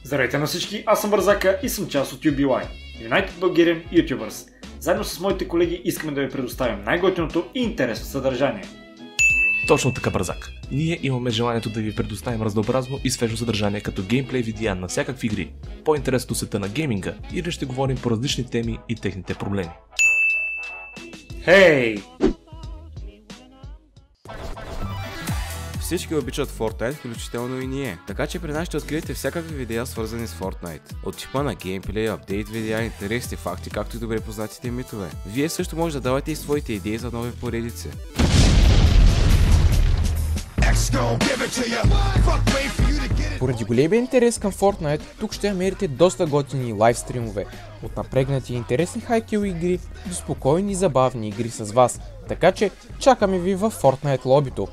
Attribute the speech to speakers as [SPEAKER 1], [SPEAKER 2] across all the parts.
[SPEAKER 1] Здравейте на всички, аз съм Бързака и съм част от UBY, United Bulgarian YouTubers. Заедно с моите колеги искаме да ви предоставим най-готиното и интересно съдържание.
[SPEAKER 2] Точно така, Бързак. Ние имаме желанието да ви предоставим разнообразно и свежо съдържание като геймплей видеа на всякакви игри, по-интересно света на гейминга или ще говорим по различни теми и техните проблеми.
[SPEAKER 1] Хей!
[SPEAKER 3] Всички обичат Fortnite, включително и ние, така че при нас ще откриете всякакви видеа свързани с Fortnite. От типа на геймплей, апдейт видеа, интересни факти, както и добре познатите митове. Вие също може да давате и своите идеи за нови поредици.
[SPEAKER 4] Поради големия интерес към Fortnite, тук ще намерите доста готини лайвстримове. От напрегнати и интересни хайкил игри до спокойни и забавни игри с вас. Така че чакаме ви в Fortnite лобито.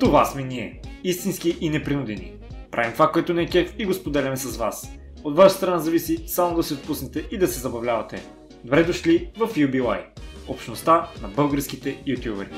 [SPEAKER 1] Това сме ние, истински и непринудени. Правим това, което не е кеф и го споделяме с вас. От ваша страна зависи само да се отпуснете и да се забавлявате. Добре дошли в UBY, общността на българските ютубери.